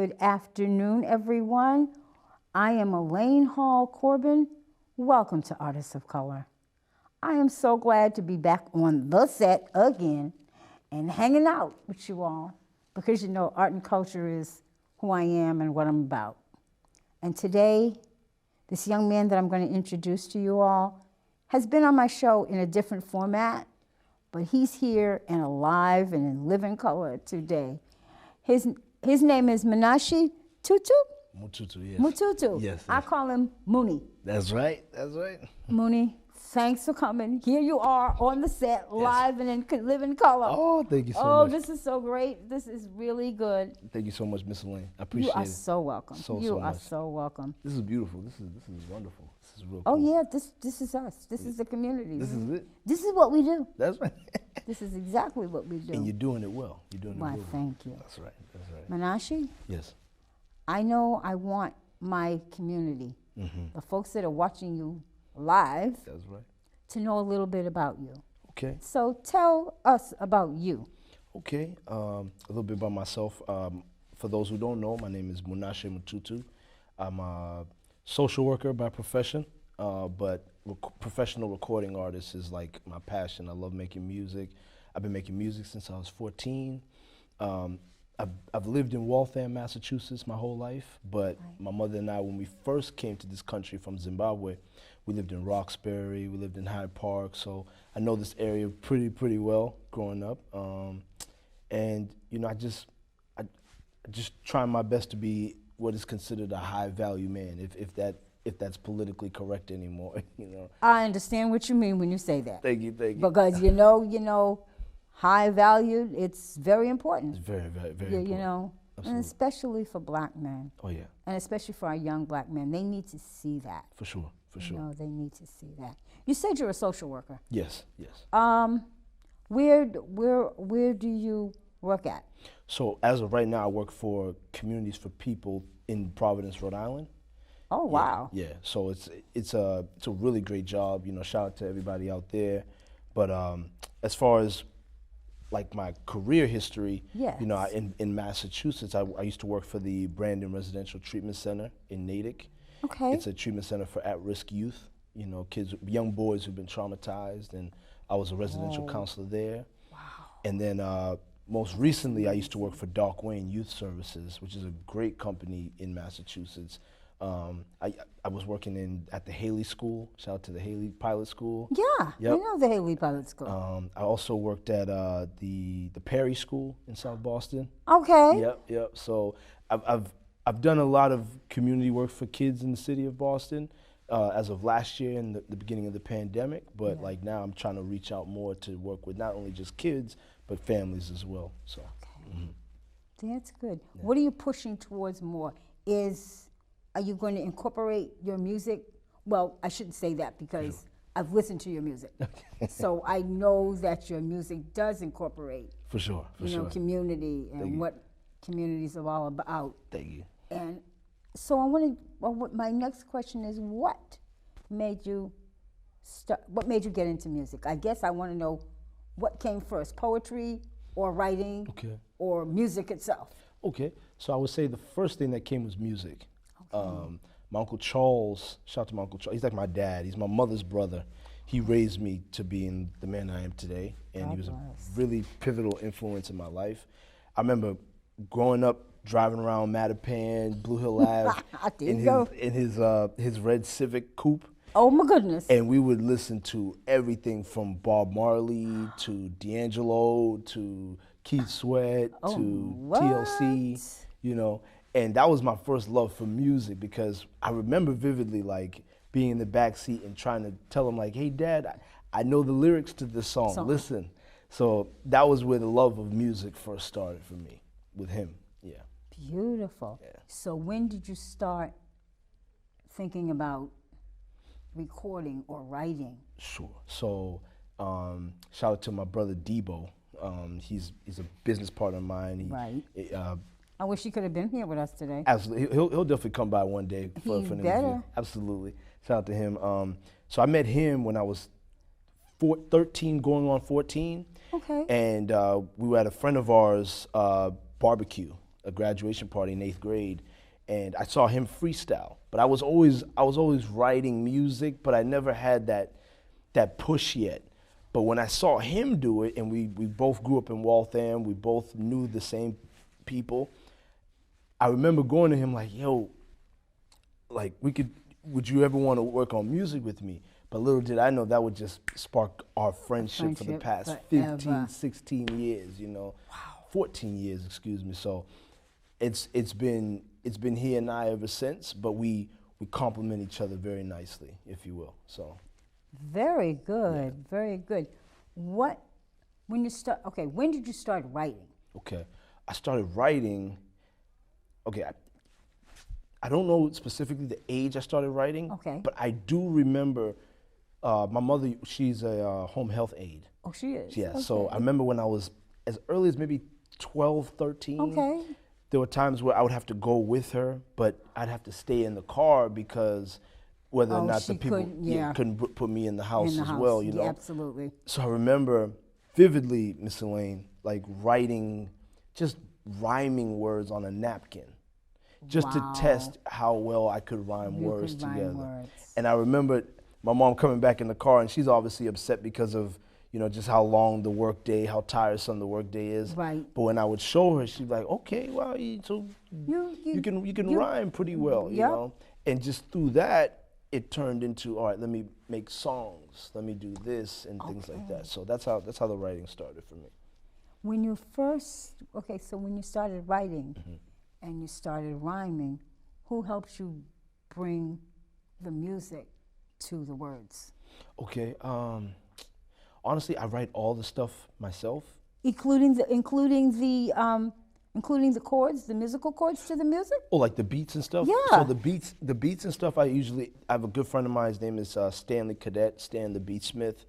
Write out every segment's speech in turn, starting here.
good afternoon, everyone. I am Elaine Hall-Corbin. Welcome to Artists of Color. I am so glad to be back on the set again and hanging out with you all because you know art and culture is who I am and what I'm about. And today, this young man that I'm going to introduce to you all has been on my show in a different format, but he's here and alive and in living color today. His name is Munashe Mututu, yes. Mututu. Yes. I call him Mooney. That's right. That's right. Mooney, thanks for coming. Here you are on the set, live and in living color. Oh, thank you so much. Oh, this is so great. This is really good. Thank you so much, Miss Elaine. I appreciate it. You are so welcome. You are much. so welcome. This is beautiful. This is wonderful. This is real Oh cool. yeah, this is us. This is the community. This is it. This is what we do. That's right. This is exactly what we do. And you're doing it well. You're doing it Why, well. thank you. That's right. That's right. Munashe, Yes. I know I want my community, the folks that are watching you live, That's right. to know a little bit about you. Okay. So tell us about you. Okay. A little bit about myself. For those who don't know, my name is Munashe Mututu. I'm a social worker by profession, but professional recording artist is like my passion. I love making music. I've been making music since I was 14. I've lived in Waltham, Massachusetts my whole life, but my mother and I, when we first came to this country from Zimbabwe, we lived in Roxbury, we lived in Hyde Park, so I know this area pretty well growing up. And you know, I just try my best to be what is considered a high value man, if that's politically correct anymore, you know. I understand what you mean when you say that. Thank you. Because you know, high value, it's very important. It's very important. You know, Absolutely. and especially for black men. Oh yeah. And especially for our young black men. They need to see that. For sure. You know, they need to see that. You said you're a social worker. Yes. Where do you work at? So as of right now, I work for Communities for People in Providence, Rhode Island. Oh wow. Yeah. So it's a really great job. You know, shout out to everybody out there. But as far as like my career history, yes. you know, in Massachusetts, I used to work for the Brandon Residential Treatment Center in Natick. Okay. It's a treatment center for at-risk youth, you know, kids, young boys who've been traumatized, and I was a residential counselor there. Wow. And then most recently, I used to work for Dark Wayne Youth Services, which is a great company in Massachusetts. I was working at the Haley School. Shout out to the Haley Pilot School. Yeah, Yep. I know the Haley Pilot School. I also worked at the Perry School in South Boston. Okay. Yep. So I've done a lot of community work for kids in the city of Boston as of last year and the beginning of the pandemic. But like now, I'm trying to reach out more to work with not only just kids but families as well. So. Okay. That's good. Yeah. What are you pushing towards more? Are you going to incorporate your music? Well, I shouldn't say that because I've listened to your music. So I know that your music does incorporate for sure. Community and what communities are all about. Thank you. And so my next question is what made you get into music? I guess I want to know what came first, poetry or writing or music itself? Okay, so I would say the first thing that came was music. My Uncle Charles, shout out to my Uncle Charles, he's like my dad, he's my mother's brother. He raised me to being the man I am today, and he was a really pivotal influence in my life. I remember growing up, driving around Mattapan, Blue Hill Ave, in his red Civic coupe. Oh my goodness. And we would listen to everything from Bob Marley to D'Angelo to Keith Sweat to TLC, you know. And that was my first love for music because I remember vividly like being in the back seat and trying to tell him like, hey Dad, I know the lyrics to this song, listen. So that was where the love of music first started for me, with him, yeah. Beautiful. Yeah. So when did you start thinking about recording or writing? Sure. So shout out to my brother Debo. He's a business partner of mine. I wish he could have been here with us today. Absolutely, he'll definitely come by one day for an interview. Absolutely, shout out to him. So I met him when I was 13, going on 14. Okay. And we were at a friend of ours barbecue, a graduation party in 8th grade, and I saw him freestyle. But I was always writing music, but I never had that push yet. But when I saw him do it, and we both grew up in Waltham, we both knew the same people, I remember going to him like, yo, like would you ever want to work on music with me? But little did I know that would just spark our friendship for the past forever. 15, 16 years, you know. Wow. 14 years, excuse me. So it's been he and I ever since, but we complement each other very nicely, if you will. So Very good, very good. When did you start writing? okay. I started writing, okay, I don't know specifically the age I started writing, Okay. but I do remember my mother, she's a home health aide. Oh, she is? Yeah, Okay. so I remember when I was as early as maybe 12, 13. Okay. There were times where I would have to go with her, but I'd have to stay in the car because whether or not the she people couldn't put me in the house as well, you know. Yeah, absolutely. So I remember vividly, Miss Elaine, like writing, just rhyming words on a napkin, just to test how well I could rhyme words together. And I remember my mom coming back in the car, and she's obviously upset because of, you know, just how long the work day, how tiresome the work day is. Right. But when I would show her, she'd be like, okay, well, so you can rhyme pretty well, you know. And just through that, it turned into, all right, let me make songs, let me do this and things like that. So that's how the writing started for me. When you when you started writing and you started rhyming, who helped you bring the music to the words? Okay, honestly, I write all the stuff myself. Including the chords, the musical chords to the music? Oh, like the beats and stuff? Yeah. So the beats and stuff, I have a good friend of mine, his name is Stanley Cadet, Stan the Beatsmith.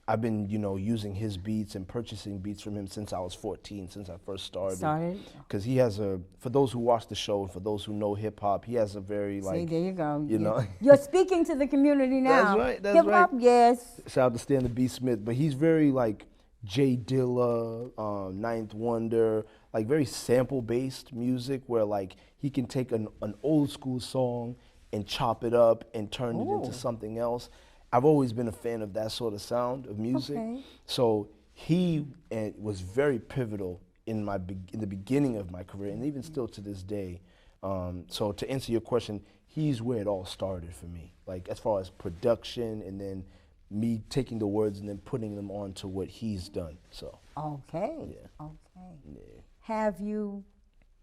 I've been, you know, using his beats and purchasing beats from him since I was 14, since I first started. Because he has for those who watch the show and for those who know hip hop, he has a very See, there you go. You know. You're speaking to the community now. That's right, that's hip hop, right. yes. Shout out to Stan the Beatsmith, but he's very like Jay Dilla, Ninth Wonder, like very sample-based music where like he can take an old school song and chop it up and turn it into something else. I've always been a fan of that sort of sound of music. Okay. So he was very pivotal in the beginning of my career, and even still to this day. So to answer your question, he's where it all started for me. Like as far as production, and then me taking the words and then putting them onto what he's done. So. Okay. Yeah. Okay. Yeah. Have you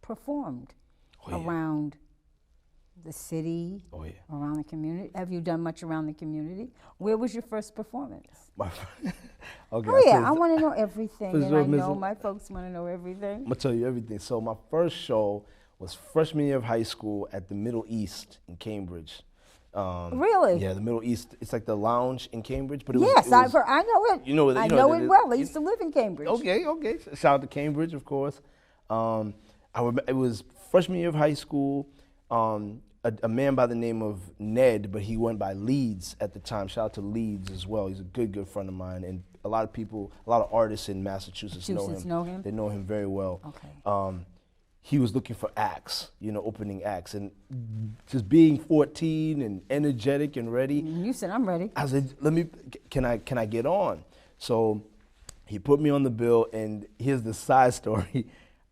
performed around the city, around the community? Have you done much around the community? Where was your first performance? Okay. I want to know everything, and I know my folks want to know everything. I'm gonna tell you everything. So my first show was freshman year of high school at the Middle East in Cambridge. Really? Yeah, the Middle East. It's like the lounge in Cambridge, but it Yes, was, I know it. You know, I know it well. I used to live in Cambridge. Okay. Shout out to Cambridge, of course. It was freshman year of high school. A man by the name of Ned, but he went by Leeds at the time. Shout out to Leeds as well. He's a good friend of mine, and a lot of artists in Massachusetts know him. They know him very well. Okay. He was looking for acts, you know, opening acts, and just being 14 and energetic and ready. You said, I'm ready. I said, can I get on? So he put me on the bill, and here's the side story.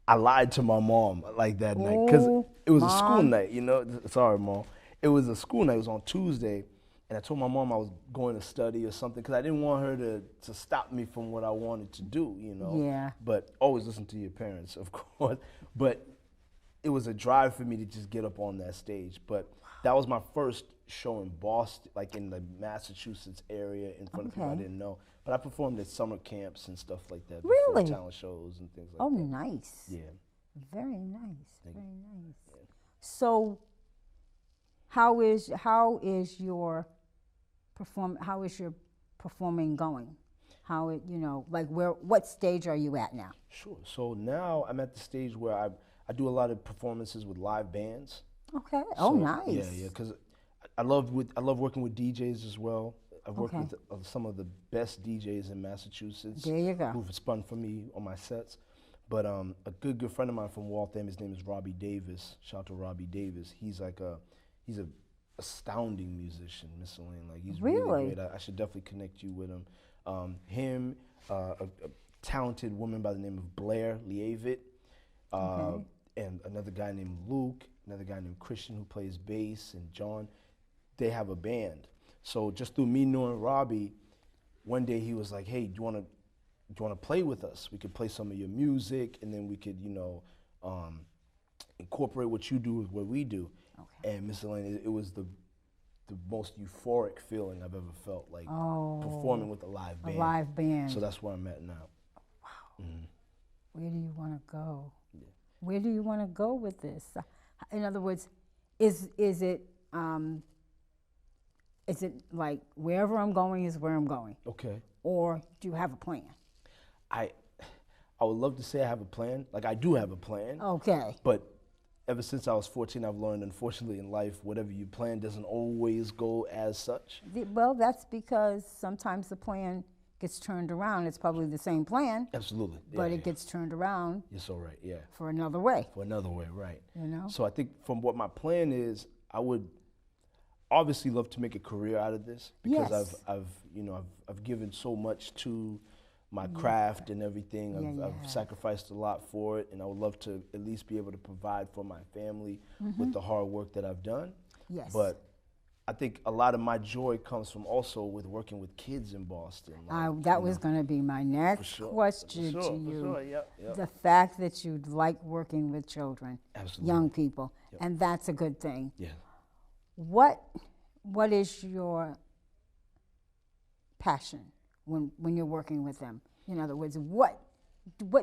I lied to my mom like that night because it was a school night, you know. Sorry, Mom. It was a school night. It was on Tuesday, and I told my mom I was going to study or something because I didn't want her to stop me from what I wanted to do, you know. Yeah. But always listen to your parents, of course. But it was a drive for me to just get up on that stage. But that was my first show in Boston, like in the Massachusetts area, in front of people I didn't know. But I performed at summer camps and stuff like that. Really? Before talent shows and things like that. Oh, nice. Yeah. Very nice. Very nice. Yeah. So, how is your performing going? What stage are you at now? Sure. So now I'm at the stage where I do a lot of performances with live bands. Okay. So, nice. Yeah. Because I love working with DJs as well. I've worked with some of the best DJs in Massachusetts. There you go. Who've spun for me on my sets. But a good friend of mine from Waltham, his name is Robbie Davis. Shout out to Robbie Davis. He's a astounding musician, Miss Elaine. Like he's really great. I should definitely connect you with him. A talented woman by the name of Blair Lievit, and another guy named Luke, another guy named Christian who plays bass, and John. They have a band. So just through me knowing Robbie, one day he was like, "Hey, do you want to play with us? We could play some of your music, and then we could, incorporate what you do with what we do." Okay. And Miss Elaine, it was the most euphoric feeling I've ever felt, like performing with a live band. A live band. So that's where I'm at now. Wow. Mm-hmm. Where do you want to go? Yeah. Where do you want to go with this? In other words, is it like wherever I'm going is where I'm going? Okay. Or do you have a plan? I would love to say I have a plan. Like I do have a plan. Okay. But ever since I was 14, I've learned, unfortunately, in life, whatever you plan doesn't always go as such. Well, that's because sometimes the plan gets turned around. It's probably the same plan. Absolutely. But it gets turned around. You're so right, yeah. For another way. For another way, right. You know? So I think from what my plan is, I would obviously love to make a career out of this because I've given so much to my craft and everything. I've sacrificed a lot for it, and I would love to at least be able to provide for my family with the hard work that I've done. Yes. But I think a lot of my joy comes from also with working with kids in Boston. Like, that was going to be my next question to you. Yep. The fact that you like working with children, young people, and that's a good thing. Yeah. What is your passion when you're working with them? In other words, what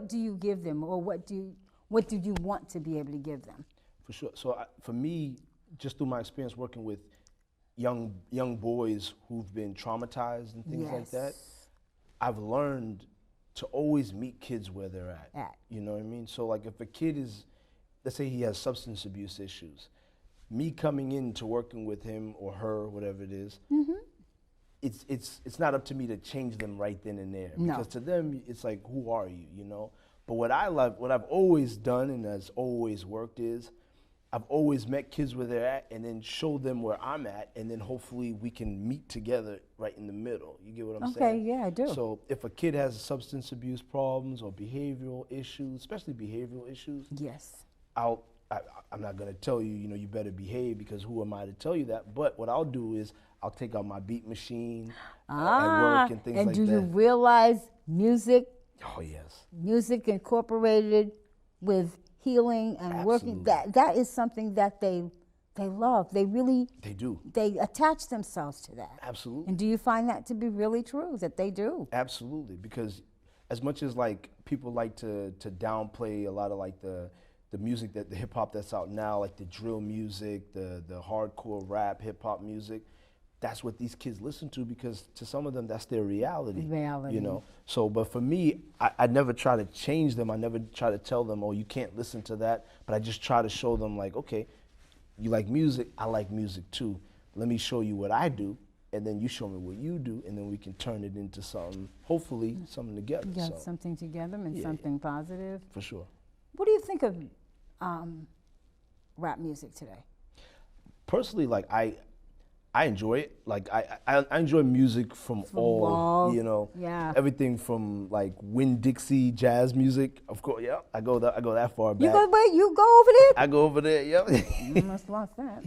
do you give them, or what do you want to be able to give them? For sure. So for me, just through my experience working with young boys who've been traumatized and things like that, I've learned to always meet kids where they're at. You know what I mean? So like if a kid is, let's say he has substance abuse issues, me coming into working with him or her, whatever it is, it's not up to me to change them right then and there. No. Because to them, it's like, who are you, you know? But what I've always done and has always worked is, I've always met kids where they're at and then show them where I'm at, and then hopefully we can meet together right in the middle. You get what I'm saying? Okay, yeah, I do. So if a kid has substance abuse problems or behavioral issues, especially behavioral issues, I'm not going to tell you, you better behave, because who am I to tell you that? But what I'll do is I'll take out my beat machine at work and things like that. And do you realize music? Oh, yes. Music incorporated with healing and working, that is something that they love. They do. They attach themselves to that. Absolutely. And do you find that to be really true, that they do? Absolutely, because as much as like people like to downplay a lot of like the music, that the hip hop that's out now, like the drill music, the hardcore rap, hip hop music, that's what these kids listen to, because to some of them that's their reality. So but for me, I never try to change them. I never try to tell them, oh, you can't listen to that, but I just try to show them, like, okay, you like music, I like music too. Let me show you what I do, and then you show me what you do, and then we can turn it into something, hopefully something together. Something together and something positive. For sure. What do you think of rap music today? Personally, like I enjoy it. Like I enjoy music from all, everything from like Winn-Dixie jazz music. Of course, I go that far back. You go over there? I go over there. Yep. You must have lost that.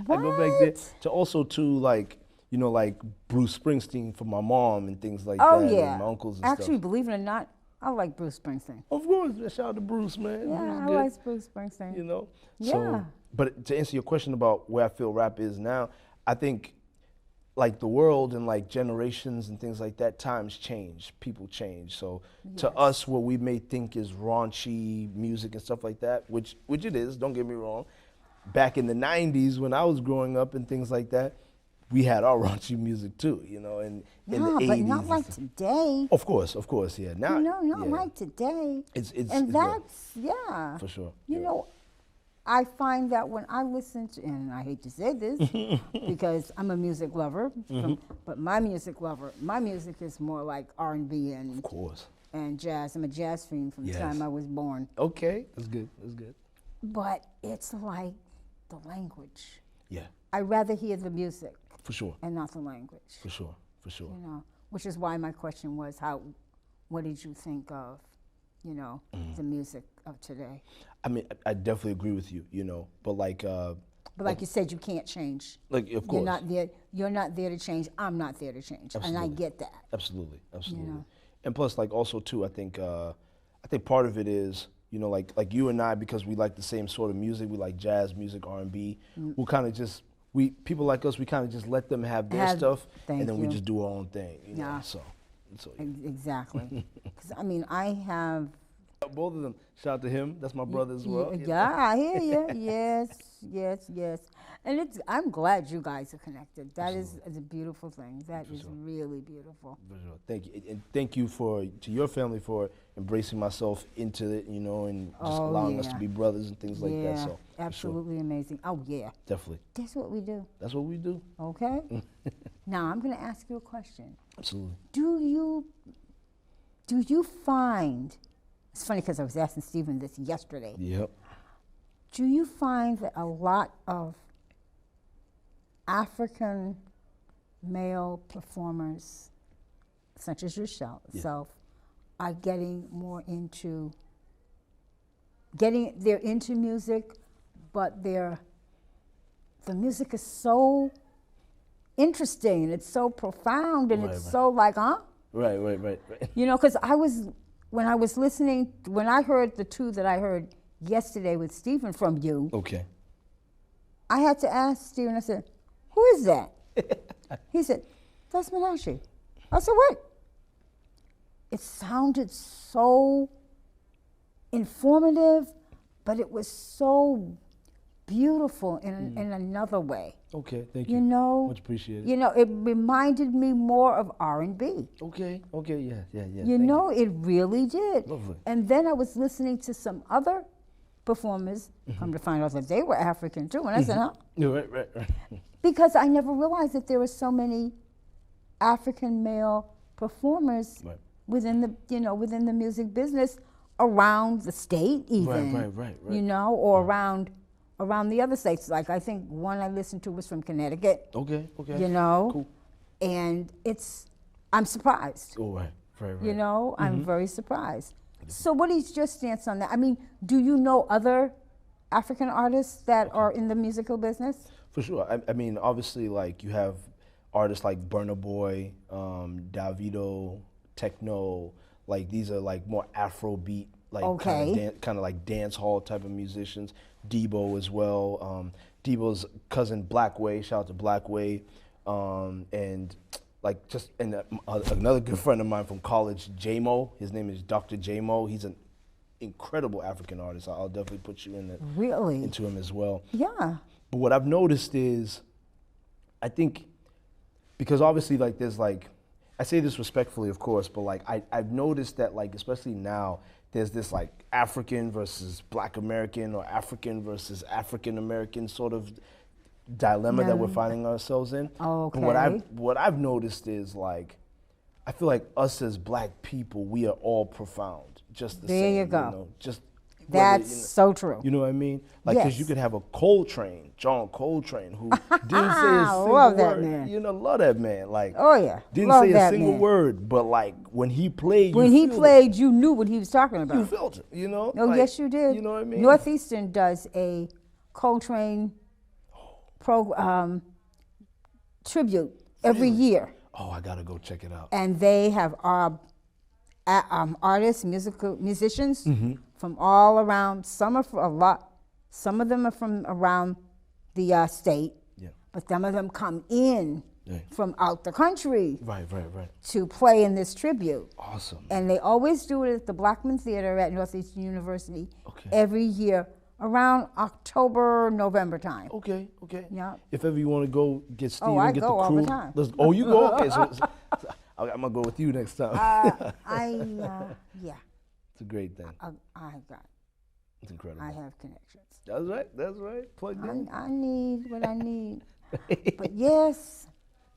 I go back there to also like Bruce Springsteen for my mom and things like that. And my uncles and Actually, stuff. believe it or not, I like Bruce Springsteen. Of course, shout out to Bruce, man. Yeah, I like Bruce Springsteen. So, but to answer your question about where I feel rap is now, I think like the world and like generations and things like that, times change, people change. So to us, what we may think is raunchy music and stuff like that, which it is, don't get me wrong. Back in the 90s when I was growing up and things like that, we had our raunchy music too, and in the 80s. But not like today. Of course, yeah. Now, not like today. It's for sure. I find that when I listen to, and I hate to say this because I'm a music lover, but my music is more like R&B and and jazz. I'm a jazz fiend from the time I was born. Okay, that's good. That's good. But it's like the language. Yeah. I'd rather hear the music. For sure. And not the language. For sure. For sure. You know, which is why my question was, what did you think of, you know, the music of today? I mean, I definitely agree with you, you know, but like. But like you said, you can't change. Like, of course. You're not there to change. I'm not there to change. Absolutely. And I get that. Absolutely. Absolutely. You know? And plus, like, also too, I think part of it is, you know, like you and I, because we like the same sort of music, we like jazz music, R&B. We'll kind of just people like us, we kind of just let them have their stuff, and then we just do our own thing. You know? So exactly. Because I mean, I have. Both of them. Shout out to him. That's my brother as well. Yeah, I hear you. Yes. And I'm glad you guys are connected. That is a beautiful thing. That is really beautiful. For sure. Thank you. And thank you to your family for embracing myself into it, you know, and just allowing us to be brothers and things like that. So absolutely amazing. Oh, yeah. Definitely. That's what we do. That's what we do. Okay. Now, I'm going to ask you a question. Absolutely. Do you find... It's funny because I was asking Stephen this yesterday. Yep. Do you find that a lot of African male performers, such as yourself, are getting more into they're into music, but the music is so interesting and it's so profound and it's so like, huh? Right. You know, because when I heard the two that I heard yesterday with Stephen from you, I had to ask Stephen, I said, who is that? He said, that's Munashe. I said, what? It sounded so informative, but it was so beautiful in another way. Okay, thank you. You know, much appreciated. You know, it reminded me more of R&B. Okay, yeah. You know, it really did. Lovely. And then I was listening to some other performers, come to find out that they were African too, and I said, huh? Right. Because I never realized that there were so many African male performers within the music business around the state even. Right. You know, or around the other states. Like I think one I listened to was from Connecticut. Okay. You know? Cool. And I'm surprised. Oh, right. You know, I'm very surprised. So what is your stance on that? I mean, do you know other African artists that are in the musical business? For sure. I mean, obviously, like you have artists like Burna Boy, Davido, Techno. Like these are like more Afrobeat, like kind of like dance hall type of musicians. Debo as well. Debo's cousin Blackway. Shout out to Blackway. And another good friend of mine from college, J-Mo. His name is Dr. J-Mo. He's an incredible African artist. I'll definitely put you into him as well. Yeah. But what I've noticed is, I think, because obviously like there's like, I say this respectfully, of course, but like I've noticed that like, especially now, there's this like African versus Black American or African versus African American sort of dilemma that we're finding ourselves in. Okay. And what I've noticed is like, I feel like us as Black people, we are all profound, just the same. There you go. You know, just that's so true. You know what I mean? Like, because you could have a John Coltrane, who didn't say a single love word. That man. You know, love that man. Like, didn't love say that a single man. word, but like when he played, you knew what he was talking about. You felt it. You know? Oh, like, yes, you did. You know what I mean? Northeastern does a Coltrane tribute every year. Oh, I gotta go check it out. And they have artists, musicians from all around. Some of them are from around the state, but some of them come in from out the country, right, to play in this tribute. Awesome. And they always do it at the Blackman Theater at Northeastern University every year around October, November time. Okay. Yeah. If ever you want to go get Steve and get the crew. all the time. You go? Okay, so I'm gonna go with you next time. Yeah. It's a great thing. It's incredible. I have connections. That's right. Plugged in. I need what I need. But yes.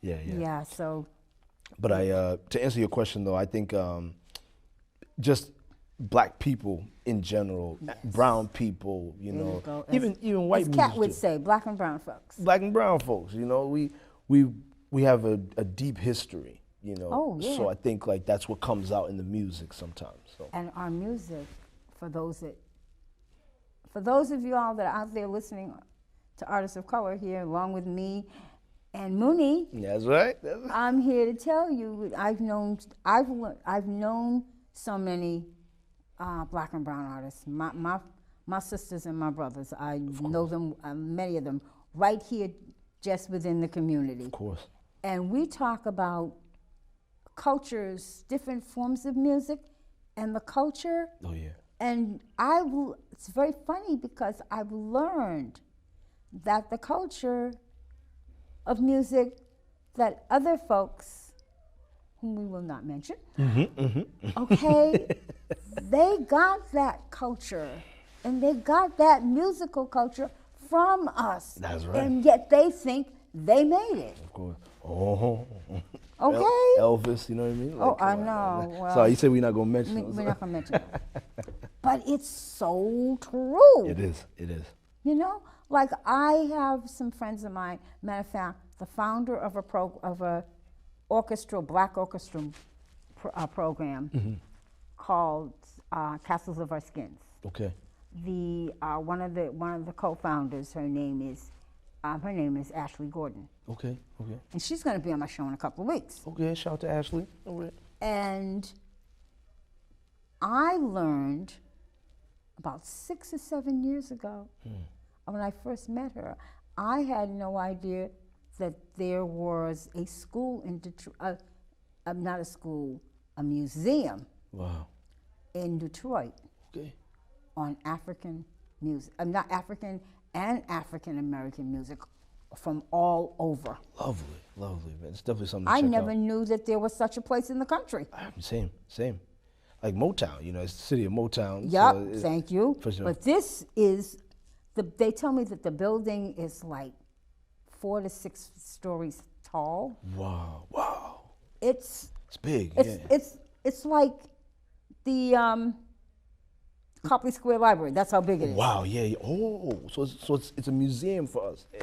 Yeah. Yeah, so. But to answer your question though, I think just black people in general, Yes. brown people, you There know, you go. even white As music Kat would too. say, black and brown folks. Black and brown folks, you know, we have a deep history, you know. Oh, yeah. So I think like that's what comes out in the music sometimes. So And our music, for those of you all that are out there listening to Artists of Color here, along with me and Mooney, that's right. I'm here to tell you I've known so many black and brown artists. My sisters and my brothers, I know them, many of them, right here, just within the community. Of course. And we talk about cultures, different forms of music, and the culture. Oh yeah. And it's very funny because I've learned that the culture of music that other folks, whom we will not mention, okay, they got that culture and they got that musical culture from us. That's right. And yet they think they made it. Of course. Oh. Okay? Elvis, you know what I mean? Oh, Like, I come on, know. man. Well, Sorry, you said we're not gonna mention it. we're not going to mention it. But it's so true. It is. It is. You know, like I have some friends of mine. Matter of fact, the founder of a black orchestra program called Castles of Our Skins. Okay. One of the co-founders, her name is Ashley Gordon, Okay. Okay. and she's going to be on my show in a couple of weeks. Okay. Shout out to Ashley. All right. And I learned about 6 or 7 years ago, when I first met her, I had no idea that there was a school in Detroit, not a school, a museum Wow. in Detroit Okay. on African music, not African and African American music from all over. Lovely. Lovely, man. It's definitely something to I check never out. knew that there was such a place in the country. Same. Like Motown, you know, it's the city of Motown. Yep, so thank you. For sure. But this is, they tell me that the building is like 4 to 6 stories tall. Wow. Wow. It's big. it's like the Copley Square Library. That's how big it is. Wow. Yeah. Oh, so it's a museum for us. Yeah.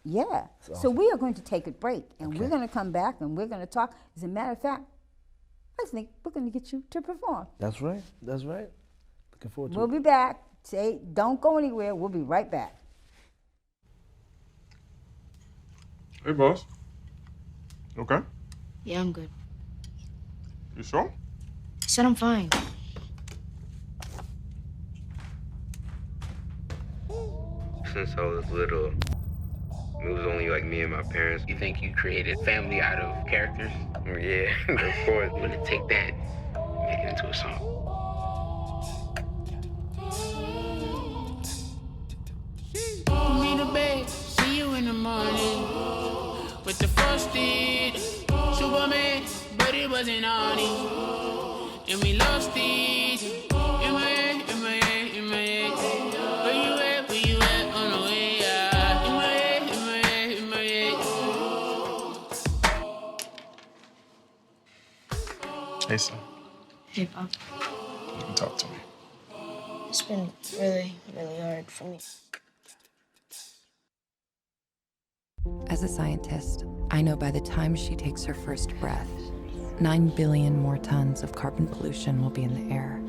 Yeah. So awesome. we are going to take a break, and we're Okay. going to come back, and we're going to talk. As a matter of fact, I think we're going to get you to perform. That's right. Looking forward to We'll it. be back. Don't go anywhere. We'll be right back. Hey, boss. Okay? Yeah, I'm good. You sure? I said I'm fine. Since I was little, it was only like me and my parents. You think you created family out of characters? Yeah, of course. I'm gonna take that and make it into a song. Put me to bed, see you in the morning. With the frosted Superman, but it wasn't on it. And we lost it. In my head. Where you at on the way out? In my head. Hey, son. Hey, Pop. You can talk to me. It's been really, really hard for me. As a scientist, I know by the time she takes her first breath, 9 billion more tons of carbon pollution will be in the air.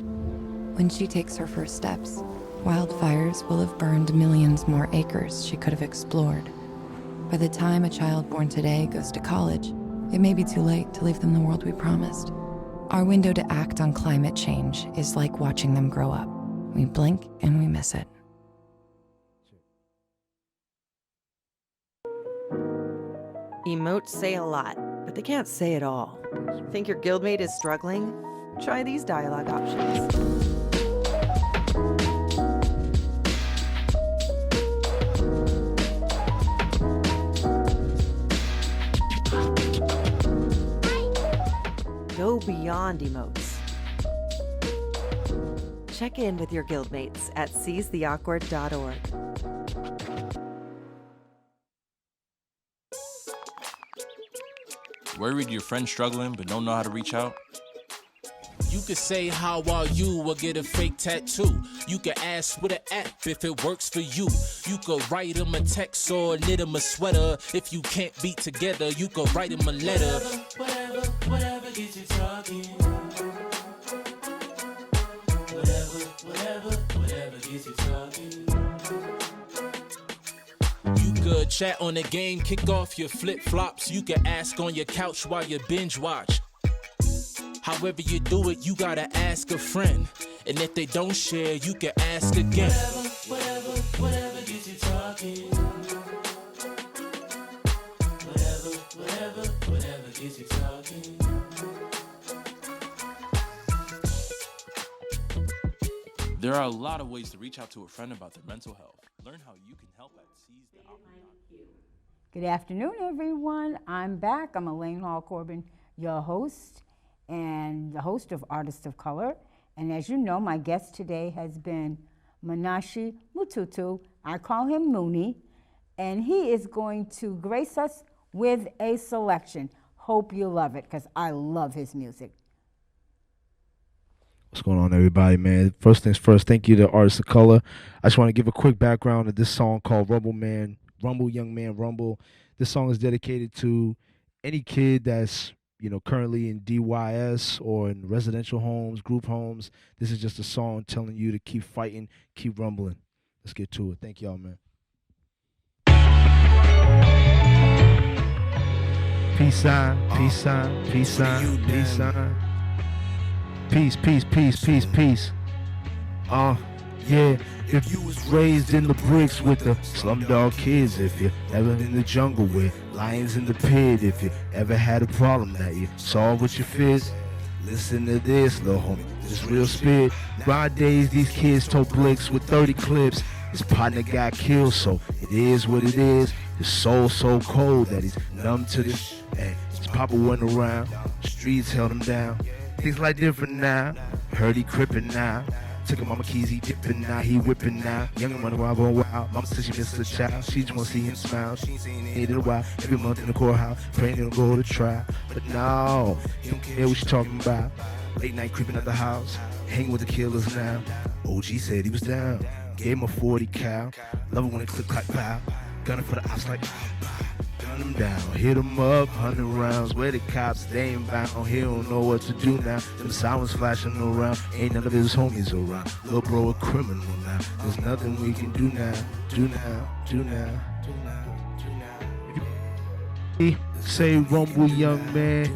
When she takes her first steps, wildfires will have burned millions more acres she could have explored. By the time a child born today goes to college, it may be too late to leave them the world we promised. Our window to act on climate change is like watching them grow up. We blink and we miss it. Emotes say a lot, but they can't say it all. Think your guildmate is struggling? Try these dialogue options. Go beyond emotes. Check in with your guildmates at seizetheawkward.org. Worried your friend's struggling but don't know how to reach out? You could say how are you or get a fake tattoo. You could ask with an app if it works for you. You could write him a text or knit him a sweater. If you can't be together, you could write him a letter. Whatever gets you talking. Whatever gets you talking. You could chat on the game, kick off your flip-flops. You could ask on your couch while you binge watch. However you do it, you gotta ask a friend. And if they don't share, you can ask again. Whatever gets you talking. Whatever gets you talking. There are a lot of ways to reach out to a friend about their mental health. Learn how you can help at Seize the Opportunity. Good afternoon, everyone. I'm back. I'm Elaine Hall-Corbin, your host and the host of Artists of Color. And as you know, my guest today has been Munashe Mututu. I call him Mooney. And he is going to grace us with a selection. Hope you love it, because I love his music. What's going on, everybody, man? First things first, thank you to Artists of Color. I just want to give a quick background of this song called Rumble Man, Rumble Young Man Rumble. This song is dedicated to any kid that's, currently in DYS or in residential homes, group homes. This is just a song telling you to keep fighting, keep rumbling. Let's get to it. Thank y'all, man. Peace sign, peace sign, peace sign, peace sign. Peace, peace, peace, peace, peace. Yeah. If you was raised in the bricks with the slumdog kids, if you ever in the jungle with lions in the pit, if you ever had a problem that you solved with your fist, listen to this, little homie, this real spit. Nowadays, these kids told Blicks with 30 clips. His partner got killed, so it is what it is. His soul so cold that he's numb to this. And his papa went around, streets held him down. Things like different now. Heard he crippin' now. Took him mama keys, he dipping now, he whipping now. Young running wild, going wild. Mama said she missed a child. She just wanna see him smile. She ain't seen it in a while. Every month in the courthouse, praying he'll go to trial. But no, he don't care what you talking about. Late night creeping at the house, hanging with the killers now. OG said he was down. Gave him a 40 cal. Love it when it click, clack, pow. Gunning for the ops like gun him down, hit him up, 100 rounds. Where the cops, they ain't bound. He don't know what to do now. Them sirens flashing around, ain't none of his homies around. Lil' bro a criminal now. There's nothing we can do now. Do now, do now, do now, do now. Say rumble, young man.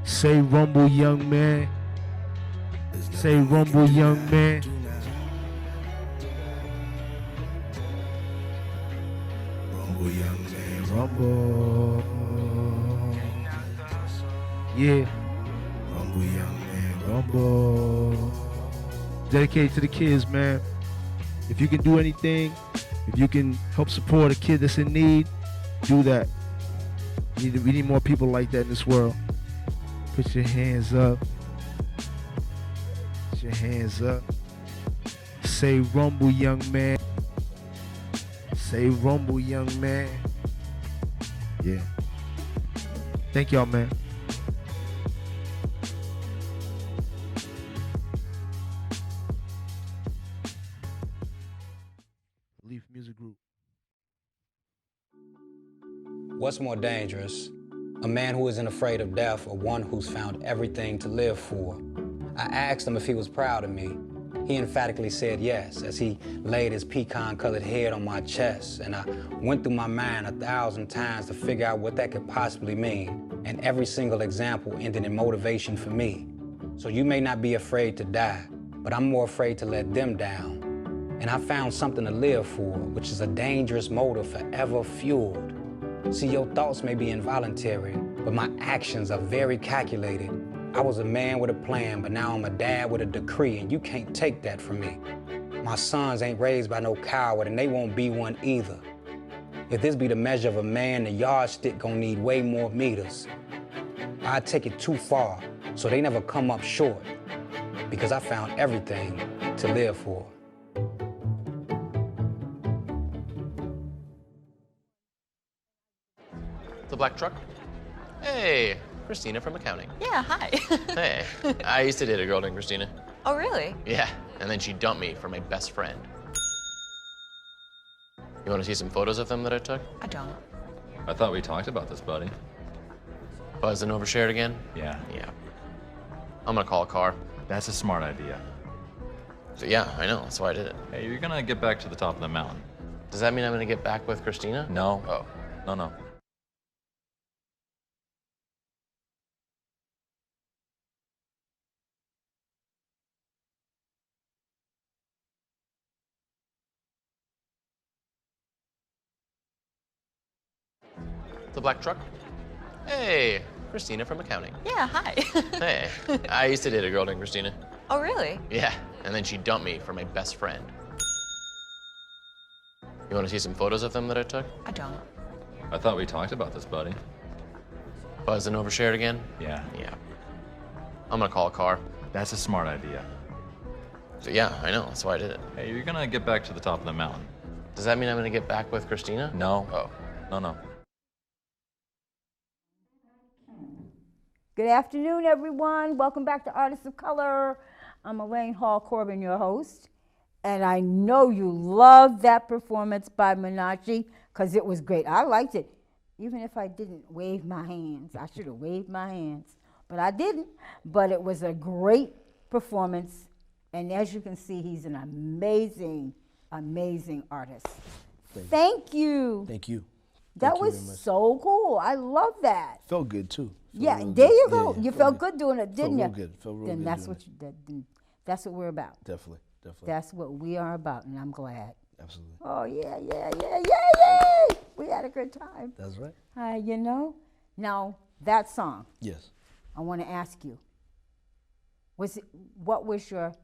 Say rumble, young man. Say rumble, young man. Rumble, young man, rumble. Yeah. Rumble, young man, rumble. Dedicated to the kids, man. If you can do anything, if you can help support a kid that's in need, do that. We need more people like that in this world. Put your hands up. Put your hands up. Say rumble, young man. Say rumble, young man. Yeah. Thank y'all, man. Leaf Music Group. What's more dangerous? A man who isn't afraid of death or one who's found everything to live for? I asked him if he was proud of me. He emphatically said yes, as he laid his pecan-colored head on my chest, and I went through my mind 1,000 times to figure out what that could possibly mean, and every single example ended in motivation for me. So you may not be afraid to die, but I'm more afraid to let them down. And I found something to live for, which is a dangerous motive forever fueled. See, your thoughts may be involuntary, but my actions are very calculated. I was a man with a plan, but now I'm a dad with a decree, and you can't take that from me. My sons ain't raised by no coward, and they won't be one either. If this be the measure of a man, the yardstick gonna need way more meters. I take it too far, so they never come up short, because I found everything to live for. The black truck? Hey, Christina from accounting. Yeah, hi. Hey, I used to date a girl named Christina. Oh, really? Yeah, and then she dumped me for my best friend. You want to see some photos of them that I took? I don't. I thought we talked about this, buddy. Buzzed and overshared again? Yeah. Yeah. I'm gonna call a car. That's a smart idea. So yeah, I know, that's why I did it. Hey, you're gonna get back to the top of the mountain. Does that mean I'm gonna get back with Christina? No. Oh. No. The black truck? Hey, Christina from accounting. Yeah, hi. Hey, I used to date a girl named Christina. Oh, really? Yeah, and then she dumped me for my best friend. You want to see some photos of them that I took? I don't. I thought we talked about this, buddy. Buzzed and overshared again? Yeah. Yeah. I'm gonna call a car. That's a smart idea. So yeah, I know, that's why I did it. Hey, you're gonna get back to the top of the mountain. Does that mean I'm gonna get back with Christina? No. Oh. No. Good afternoon, everyone. Welcome back to Artists of Color. I'm Elaine Hall-Corbin, your host. And I know you loved that performance by Munashe because it was great. I liked it. Even if I didn't wave my hands. I should have waved my hands. But I didn't. But it was a great performance. And as you can see, he's an amazing, amazing artist. Thank you. Thank you. That Thank you was very much. so cool. I love that. Felt good too. Yeah, there you go. Yeah, you felt good doing it, didn't you? Felt real good. Felt real then good that's doing what that's what we're about. Definitely. That's what we are about, and I'm glad. Absolutely. Oh yeah. We had a good time. That's right. You know, now that song. Yes. I want to ask you. What was your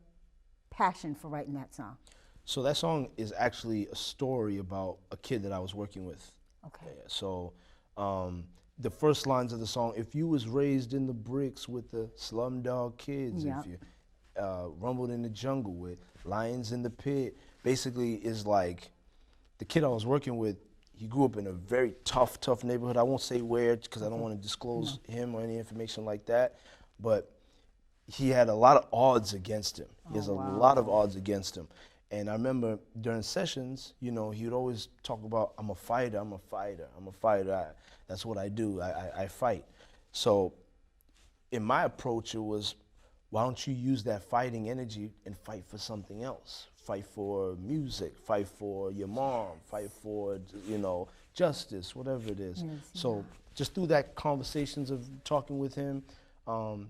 passion for writing that song? So that song is actually a story about a kid that I was working with. Okay. So the first lines of the song, if you was raised in the bricks with the slumdog kids, Yep. if you rumbled in the jungle with lions in the pit, basically is like the kid I was working with, he grew up in a very tough neighborhood. I won't say where because I don't want to disclose him or any information like that, but he had a lot of odds against him. He has a lot of odds against him. And I remember during sessions, you know, he would always talk about, I'm a fighter. That's what I do, I fight. So in my approach, it was, why don't you use that fighting energy and fight for something else? Fight for music, fight for your mom, fight for, you know, justice, whatever it is. Yes, so just through that conversations of talking with him,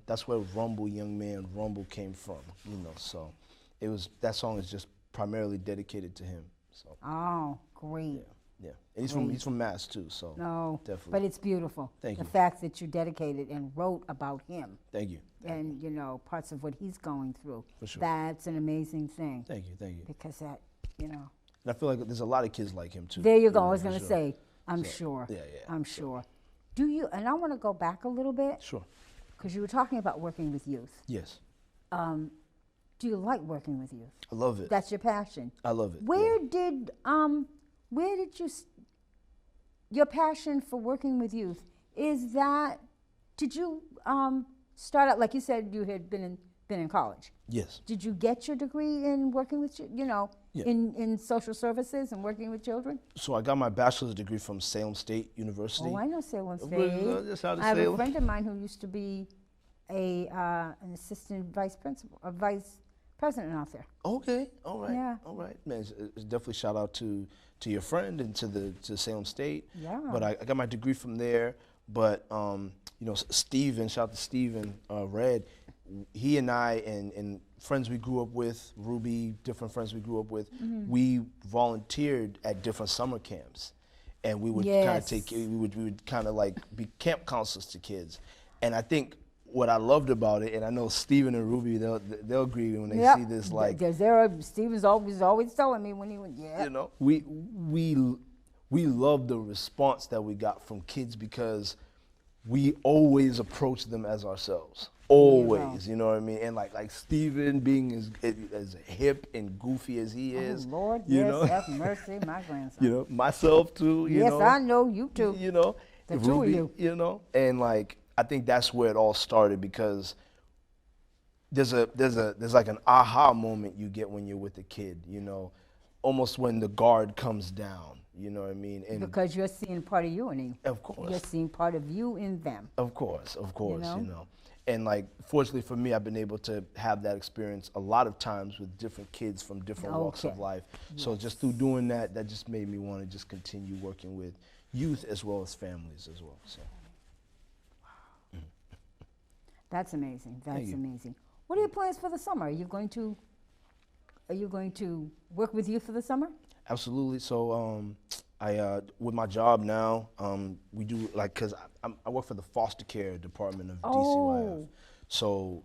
that's where Rumble, Young Man, Rumble came from, you know, so it was, that song is just primarily dedicated to him. So. Oh, great. Yeah. And he's from Mass too, so. No, definitely. but it's beautiful. Thank you. The fact that you dedicated and wrote about him. Thank you. And, you know, parts of what he's going through. For sure. That's an amazing thing. Thank you. Because that, you know. And I feel like there's a lot of kids like him too. There you go. I was for going to sure. say, I'm sure. Yeah. I'm sure. Do you, and I want to go back a little bit. Sure. Because you were talking about working with youth. Yes. Do you like working with youth? I love it. That's your passion. I love it. Where did you, your passion for working with youth, is that, did you start out, like you said, you had been in college. Yes. Did you get your degree in working with, Yeah. in social services and working with children? So I got my bachelor's degree from Salem State University. Oh, I know Salem State. Just out of I have a Salem. friend of mine who used to be an assistant vice president out there. Okay, all right, Yeah. all right. Man, it's definitely shout out to your friend and to Salem State. Yeah. But I got my degree from there. But you know, Steven, shout out to Steven Red. He and I and friends we grew up with, Ruby, different friends we grew up with, we volunteered at different summer camps, and we would kind of we would kind of like be camp counselors to kids, and I think. What I loved about it, and I know Steven and Ruby, they'll agree when they see this. Like, Steven's always telling me when he went, you know, we love the response that we got from kids because we always approach them as ourselves, always. You know what I mean? And like Steven being as hip and goofy as he is. Oh Lord, you yes, know? have mercy, my grandson. You know, myself too. You yes, know, I know you too. You know, the two of Ruby, you. You know, and like. I think that's where it all started, because there's like an aha moment you get when you're with a kid, you know, almost when the guard comes down, you know what I mean? And because you're seeing part of you in him. of course. You're seeing part of you in them. Of course, you know? know. And like, fortunately for me, I've been able to have that experience a lot of times with different kids from different walks of life. So just through doing that, that just made me want to just continue working with youth as well as families as well. So. That's amazing. That's Thank you. amazing. What are your plans for the summer? Are you going to work with youth for the summer? Absolutely. So I with my job now, we do like, cause I work for the foster care department of DCYF. So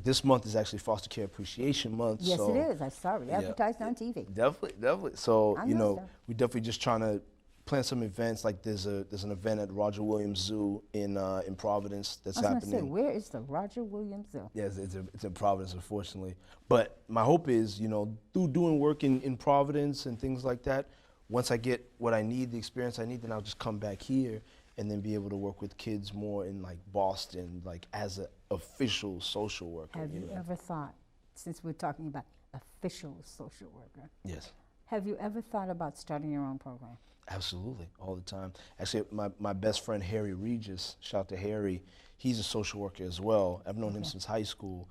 this month is actually Foster Care Appreciation Month. Yes, so it is. I saw it advertised on TV. Definitely. So I you know know, stuff. we definitely just trying to plan some events. Like there's an event at Roger Williams Zoo in Providence that's I was happening. going to say, where is the Roger Williams Zoo? Yes, it's in Providence, unfortunately. But my hope is, you know, through doing work in Providence and things like that, once I get what I need, the experience I need, then I'll just come back here and then be able to work with kids more in like Boston, like as an official social worker. Have you ever thought, since we're talking about official social worker, Yes. have you ever thought about starting your own program? Absolutely, all the time. Actually, my best friend Harry Regis, shout out to Harry, he's a social worker as well. I've known him since high school.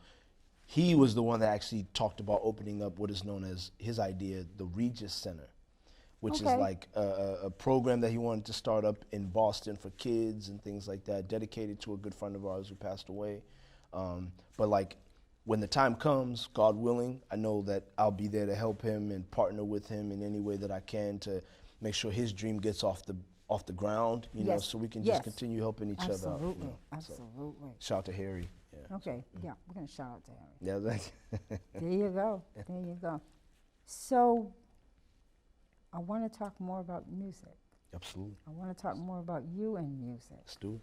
He was the one that actually talked about opening up what is known as his idea, the Regis Center, which is like a program that he wanted to start up in Boston for kids and things like that, dedicated to a good friend of ours who passed away. But like, when the time comes, God willing, I know that I'll be there to help him and partner with him in any way that I can to make sure his dream gets off the ground, you know, so we can just continue helping each other out. You know, Absolutely. so, shout out to Harry. Yeah. Okay, yeah, we're going to shout out to Harry. Yeah, thank you. There you go. There you go. So, I want to talk more about music. Absolutely. I want to talk more about you and music. Let's do it.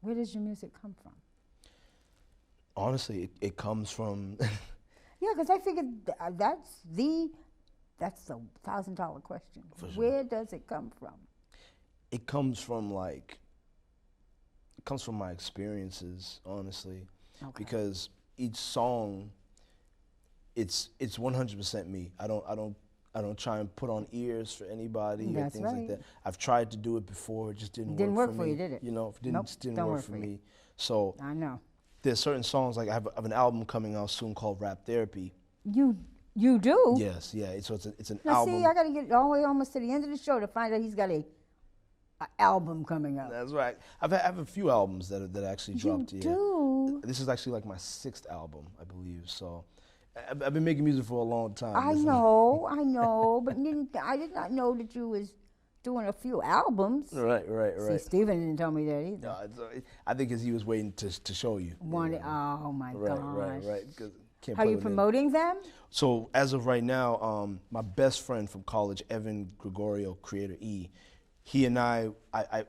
Where does your music come from? Honestly, it comes from. Yeah, because I figured that's the $1,000 question. For sure. Where does it come from? It comes from my experiences, honestly, because each song, it's 100% me. I don't try and put on ears for anybody or things like that. I've tried to do it before, it just didn't work for me. You, did it? You know, it didn't work for me. So I know. There's certain songs, like I have an album coming out soon called Rap Therapy. You do? Yes, yeah. So it's an now album. See, I got to get all the way almost to the end of the show to find out he's got a album coming out. That's right. I have a few albums that actually dropped. You do? This is actually like my 6th album, I believe. So I've been making music for a long time. I know, but I did not know that you was doing a few albums. Right. See, Steven didn't tell me that either. No, I think because he was waiting to show you. Oh my gosh. Right. Are you promoting them? So as of right now, my best friend from college, Evan Gregorio, creator E, he and I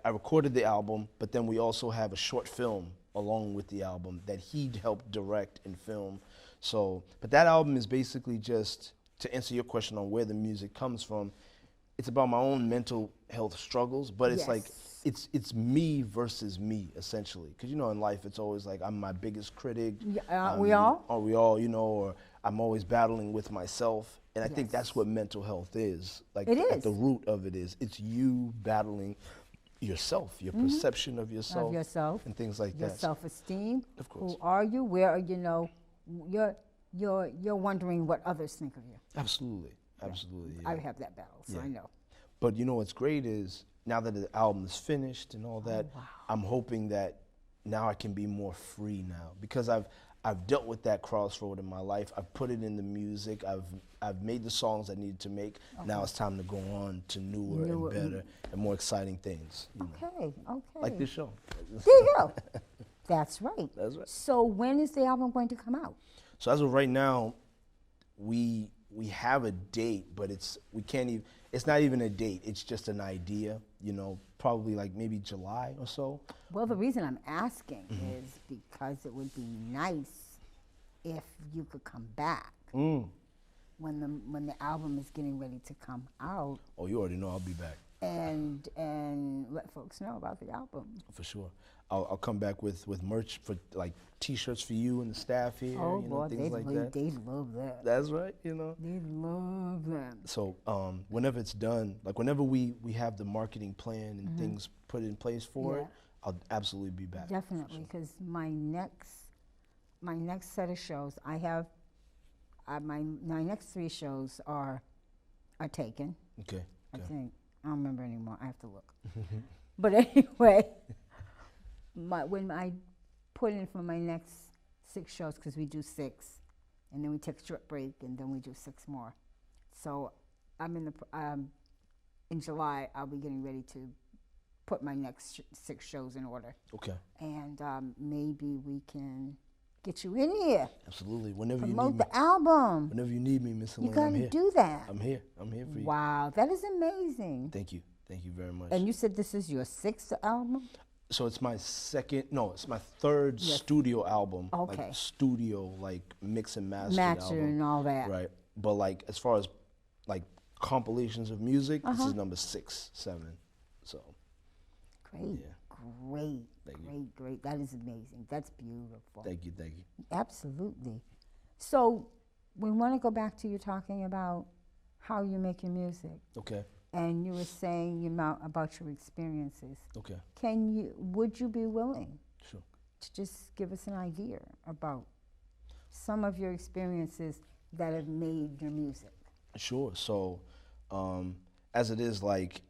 recorded the album, but then we also have a short film along with the album that he helped direct and film. So, but that album is basically just, to answer your question on where the music comes from, it's about my own mental health struggles, but it's like, it's me versus me, essentially. Because, you know, in life, it's always like, I'm my biggest critic. Aren't we all? Are we all, you know, or I'm always battling with myself. And I think that's what mental health is. Like, at the root of it is, it's you battling yourself, your perception of yourself. And things like that. Your self-esteem. Of course. Who are you? Where are you? Know, you're wondering what others think of you. Absolutely. Absolutely. Yeah. I have that battle, so I know. But you know what's great is, now that the album is finished and all that, I'm hoping that now I can be more free now, because I've dealt with that crossroad in my life. I've put it in the music. I've made the songs I needed to make. Now it's time to go on to newer and better and more exciting things. Okay. Like this show. There you go. That's right. That's right. So when is the album going to come out? So as of right now, we have a date, but we can't even. It's not even a date. It's just an idea. You know, probably like maybe July or so. Well, the reason I'm asking is because it would be nice if you could come back when the album is getting ready to come out. Oh, you already know I'll be back. and let folks know about the album. For sure. I'll come back with merch for like T-shirts for you and the staff here, Oh, you know, boy, things like that. They love that. That's right, you know. They love that. So whenever it's done, like whenever we have the marketing plan and things put in place for it, I'll absolutely be back. Definitely, because my next set of shows, I have my next 3 shows are taken. Okay. I think I don't remember anymore. I have to look. But anyway, when I put in for my next 6 shows, because we do 6, and then we take a short break, and then we do 6 more. So I'm in July. I'll be getting ready to put my next 6 shows in order. Okay. And maybe we can get you in here. Absolutely. Whenever you Promote need me. the album. Whenever you need me, Miss You Elaine, I'm gotta here. do that. I'm here. I'm here for you. Wow, that is amazing. Thank you. Thank you very much. And you said this is your 6th album? So it's my it's my 3rd studio album. Okay. Like studio, like mix and master Master album. and all that. Right. But like as far as like compilations of music, this is number 6, 7. So. Great. Yeah. Great. That is amazing. That's beautiful. Thank you. Absolutely. So we want to go back to you talking about how you make your music. Okay. And you were saying about your experiences. Okay. Would you be willing Sure. to just give us an idea about some of your experiences that have made your music? Sure. So, as it is, like,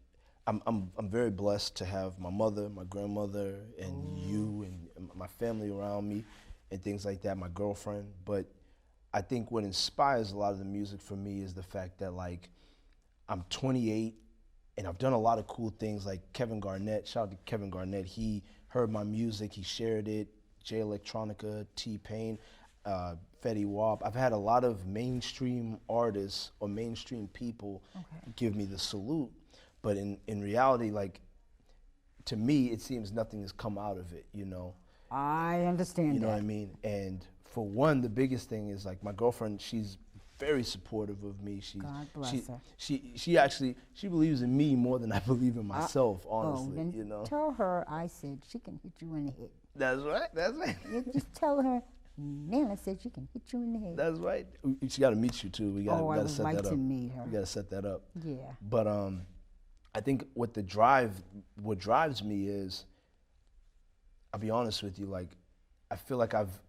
I'm very blessed to have my mother, my grandmother, and you, and my family around me, and things like that. My girlfriend. But I think what inspires a lot of the music for me is the fact that, like, I'm 28, and I've done a lot of cool things. Like Kevin Garnett, shout out to Kevin Garnett. He heard my music, he shared it. Jay Electronica, T-Pain, Fetty Wap. I've had a lot of mainstream artists or mainstream people give me the salute. But in reality, like, to me, it seems nothing has come out of it, you know? I understand You know what I mean? And for one, the biggest thing is, like, my girlfriend, she's very supportive of me. God bless her. She actually believes in me more than I believe in myself, honestly, then you know? tell her I said she can hit you in the head. That's right. You just tell her Nana said she can hit you in the head. That's right. She got to meet you too. We got I to would set like that up. to meet her. We got to set that up. Yeah. But I think what drives me is, I'll be honest with you, like, I feel like I've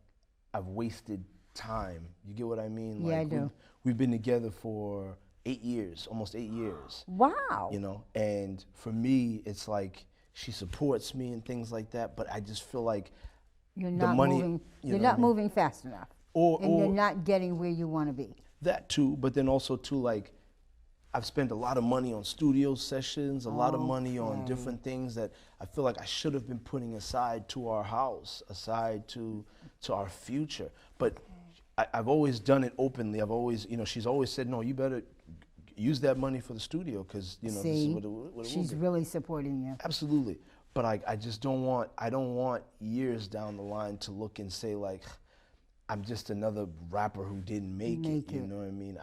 wasted time. You get what I mean? Yeah, like, I do. We've been together for 8 years, almost 8 years. Wow. You know, and for me, it's like she supports me and things like that. But I just feel like You're the not money, moving. you You're know what I not mean? moving fast enough. And you're not getting where you want to be. That too, but then also too, like, I've spent a lot of money on studio sessions, a lot of money on different things that I feel like I should have been putting aside to our house, aside to our future. But I've always done it openly. I've always, you know, she's always said, no, you better use that money for the studio, because, you know, this is what it will she's be. really supporting you. Absolutely. But I just don't want years down the line to look and say, like, I'm just another rapper who didn't make it. You know what I mean?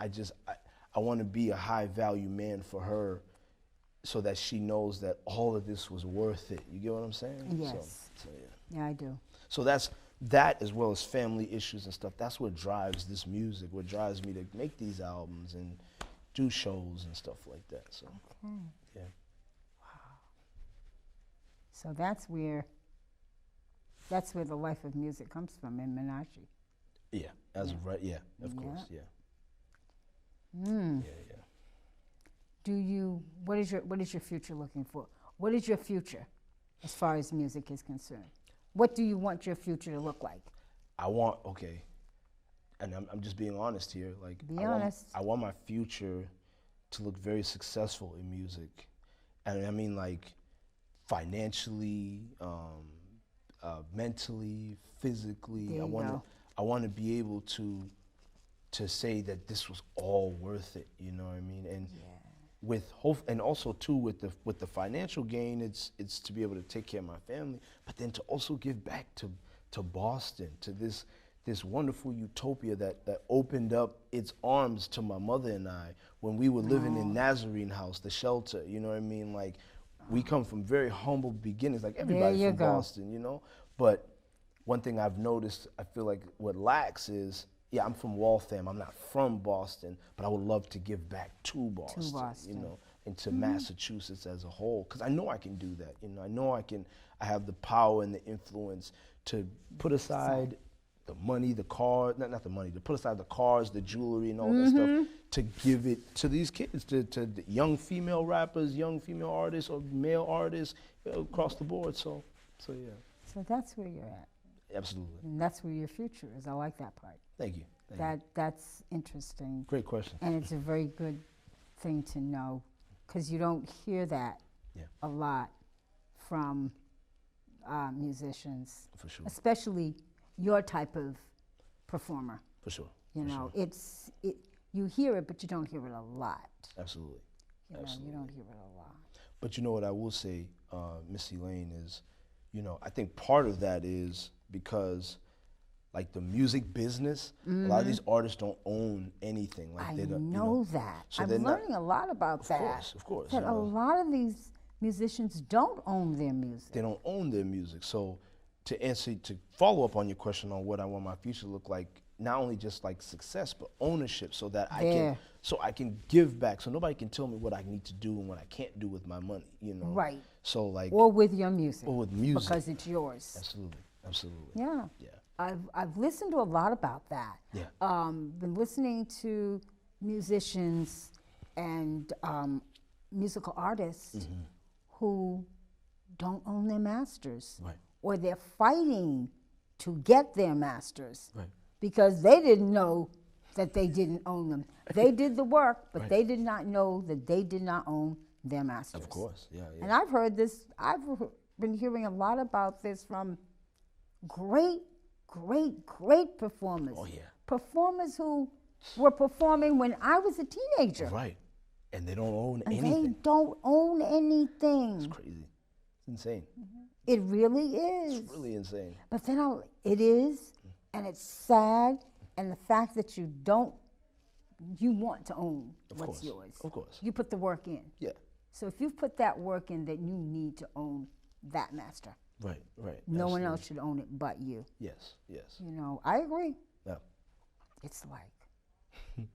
I want to be a high value man for her, so that she knows that all of this was worth it. You get what I'm saying? Yes. So Yeah, I do. So that's that, as well as family issues and stuff. That's what drives this music. What drives me to make these albums and do shows and stuff like that. So yeah. Wow. So that's where the life of music comes from in Munashe. Yeah. As of right. Yeah. Of course. Yeah. Mm. Yeah. What is your future looking for? What is your future as far as music is concerned? What do you want your future to look like? And I'm just being honest here. Like, Be honest. I want my future to look very successful in music, and I mean, like, financially, mentally, physically. I want to be able to say that this was all worth it. You know what I mean? And with hope, and also too with the financial gain, it's to be able to take care of my family, but then to also give back to Boston, to this this wonderful utopia that opened up its arms to my mother and I when we were living in Nazarene House, the shelter, you know what I mean? Like, we come from very humble beginnings, like everybody from Boston, you know? But one thing I've noticed, I feel like what lacks is, yeah, I'm from Waltham, I'm not from Boston, but I would love to give back to Boston, you know, and to Massachusetts as a whole, because I know I can do that, you know, I know I have the power and the influence to put aside the money, the car, not the money, to put aside the cars, the jewelry and all that stuff, to give it to these kids, to the young female rappers, young female artists, or male artists, you know, across the board, so yeah. So that's where you're at. Absolutely. And that's where your future is. I like that part. Thank you. Thank you. That's interesting. Great question. And it's a very good thing to know, because you don't hear that a lot from musicians. For sure. Especially your type of performer. For sure. You know, you hear it, but you don't hear it a lot. Absolutely. You know, you don't hear it a lot. But you know what I will say, Miss Elaine, is, you know, I think part of that is because, like, the music business, a lot of these artists don't own anything. Like, I they don't, know that. So I'm learning a lot about that. Of course. That a lot of these musicians don't own their music. They don't own their music. So to follow up on your question on what I want my future to look like, not only just like success, but ownership, so that I can give back, so nobody can tell me what I need to do and what I can't do with my money, you know? Right. So like. Or with your music. Or with music. Because it's yours. Absolutely, absolutely. Yeah. Yeah. I've listened to a lot about that. Yeah. Been listening to musicians and musical artists who don't own their masters. Right. Or they're fighting to get their masters. Right. Because they didn't know that they didn't own them. They did the work, but they did not know that they did not own their masters. Of course, yeah. And I've heard this, I've been hearing a lot about this from great performers. Oh, yeah. Performers who were performing when I was a teenager. Right. And they don't own and anything. They don't own anything. It's crazy. It's insane. It really is. It's really insane. But then it is, and it's sad, and the fact that you want to own what's yours. Of course. You put the work in. Yeah. So if you've put that work in, then you need to own that master. Right, right. No one else should own it but you. Yes, yes. You know, I agree. Yeah. It's like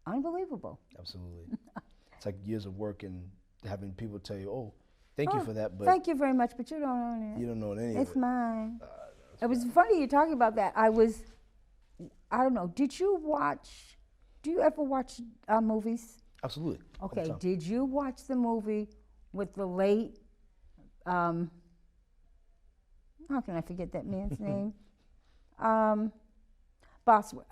unbelievable. Absolutely. It's like years of work and having people tell you, oh, thank you for that, but thank you very much, but you don't own it. You don't own any of it. It's mine. It was funny you talking about that. I don't know, do you ever watch movies? Absolutely. Okay, did you watch the movie with the late, how can I forget that man's name? Boswick.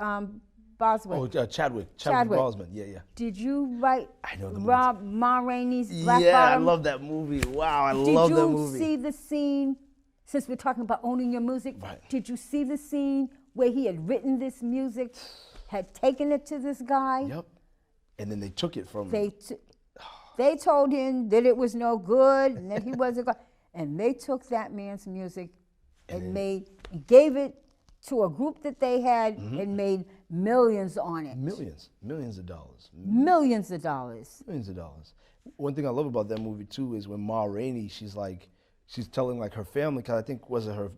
Oh, Chadwick Boseman. Yeah. Did you write Ma Rainey's Black Yeah, Bottom? I love that movie. Wow, I love that movie. Did you see the scene, since we're talking about owning your music, did you see the scene where he had written this music, had taken it to this guy? Yep. And then they took it from him. They told him that it was no good and that he wasn't good. And they took that man's music and gave it to a group that they had and made millions on it. Millions of dollars. Millions of dollars. Millions of dollars. One thing I love about that movie too is when Ma Rainey, she's telling like her family, cause I think was it her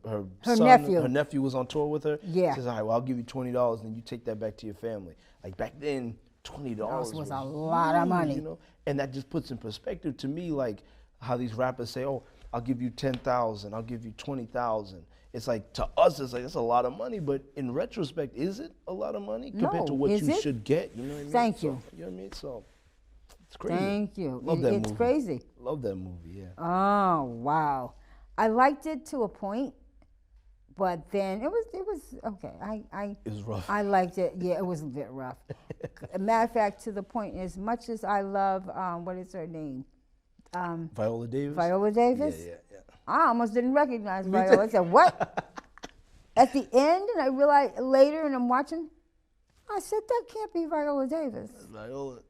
son, nephew. Her nephew was on tour with her. Yeah. She says, all right, well I'll give you $20 and you take that back to your family. Like back then, $20 was a lot of money. You know, and that just puts in perspective to me like how these rappers say, oh, I'll give you 10,000, I'll give you 20,000. It's like, to us, it's like, it's a lot of money, but in retrospect, is it a lot of money compared to what you should get? You know what I mean? Thank you. You know what I mean? So, it's crazy. Thank you. Love that movie. It's crazy. Love that movie, yeah. Oh, wow. I liked it to a point, but then it was okay. It was rough. I liked it. Yeah, it was a bit rough. Matter of fact, to the point, as much as I love, what is her name? Viola Davis? Viola Davis? Yeah. I almost didn't recognize Viola. I said, what? At the end, and I realized later, and I'm watching, I said, that can't be Viola Davis. Viola.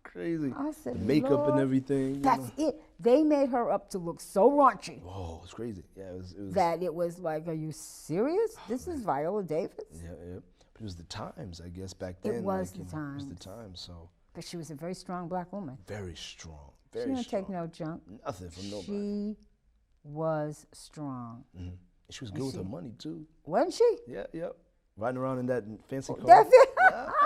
crazy. I said, the makeup Lord, and everything. That's it. They made her up to look so raunchy. Whoa, it's crazy. Yeah, it was. That it was like, are you serious? This is Viola Davis? Yeah. But it was the times, I guess, back then. It was like, the times. It was the times, so. But she was a very strong black woman. Very strong. She didn't take no junk. Nothing from nobody. She was strong. Mm-hmm. She was good with her money, too. Wasn't she? Yeah. Riding around in that fancy car.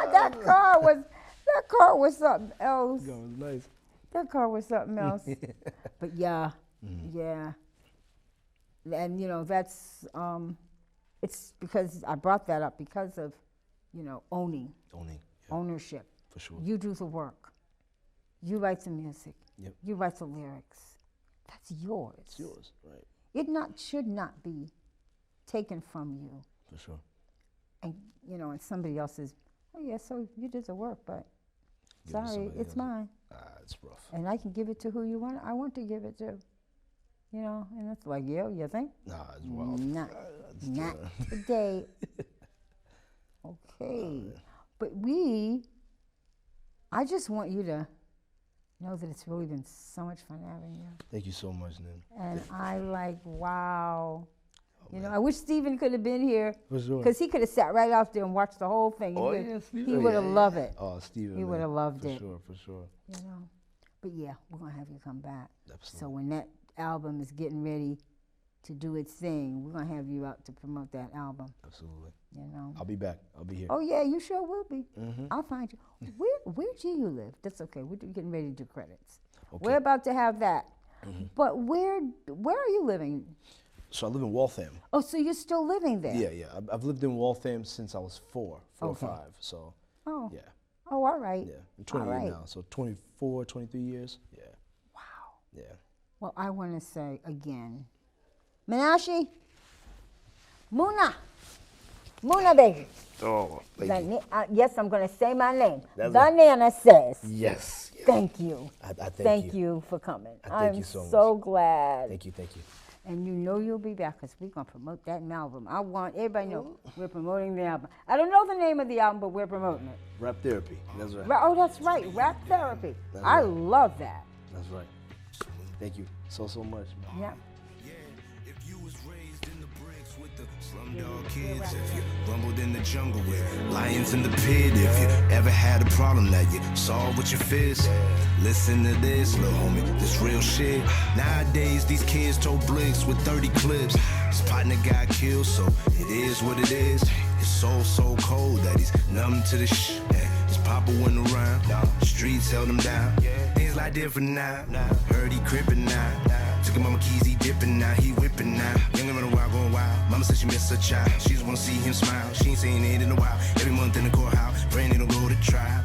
That car was something else. That was nice. That car was something else. But yeah. And, you know, that's, it's because I brought that up because of, you know, owning. Ownership. For sure. You do the work. You write the music. Yep. You write the lyrics. That's yours. It's yours, right. It should not be taken from you. For sure. And, you know, and somebody else says, oh, yeah, so you did the work, but sorry, it's mine. It's rough. And I can give it to who you want. I want to give it to. You know, and it's like, yeah, you think? Nah, it's wild. Not today. Okay. But I just want you to know that it's really been so much fun having you. Thank you so much, Nin. And I like, wow. You know, I wish Steven could have been here. For sure. Because he could have sat right out there and watched the whole thing. He would have loved it. Oh, Steven. He would have loved it. For sure. You know. But yeah, we're going to have you come back. Absolutely. So when that album is getting ready to do its thing, we're going to have you out to promote that album. Absolutely. You know. I'll be back. I'll be here. Oh, yeah, you sure will be. Mm-hmm. I'll find you. Where do you live? That's okay. We're getting ready to do credits. Okay. We're about to have that. Mm-hmm. But where are you living? So I live in Waltham. Oh, so you're still living there? Yeah. I've lived in Waltham since I was four or five. So, oh. Yeah. Oh, all right. Yeah, I'm 28 now, so 24, 23 years. Yeah. Wow. Yeah. Well, I want to say again, Munashe, Muna, baby. Oh, thank you. Yes, I'm going to say my name. That's the Nana says. Yes. Thank you. I thank you for coming. Thank you so much. I'm so glad. Thank you. And you know you'll be back because we're going to promote that album. I want everybody to know we're promoting the album. I don't know the name of the album, but we're promoting it. Rap Therapy. That's right. Oh, that's right. Rap Therapy. That's I right. love that. That's right. Thank you so much, man. Yeah. Slumdog kids, if you rumbled in the jungle with lions in the pit, if you ever had a problem that you solve with your fist, listen to this, little homie, this real shit. Nowadays, these kids told blicks with 30 clips. His partner got killed, so it is what it is. His soul so cold that he's numb to the shit. His papa went around, the streets held him down. Things like different now. Heard he crippin' now. Took him mama keys, he dipping now, he whipping now. Young run a while, going wild. Mama said she missed her child. She just wanna see him smile. She ain't seen it in a while. Every month in the courthouse, praying they don't go to trial.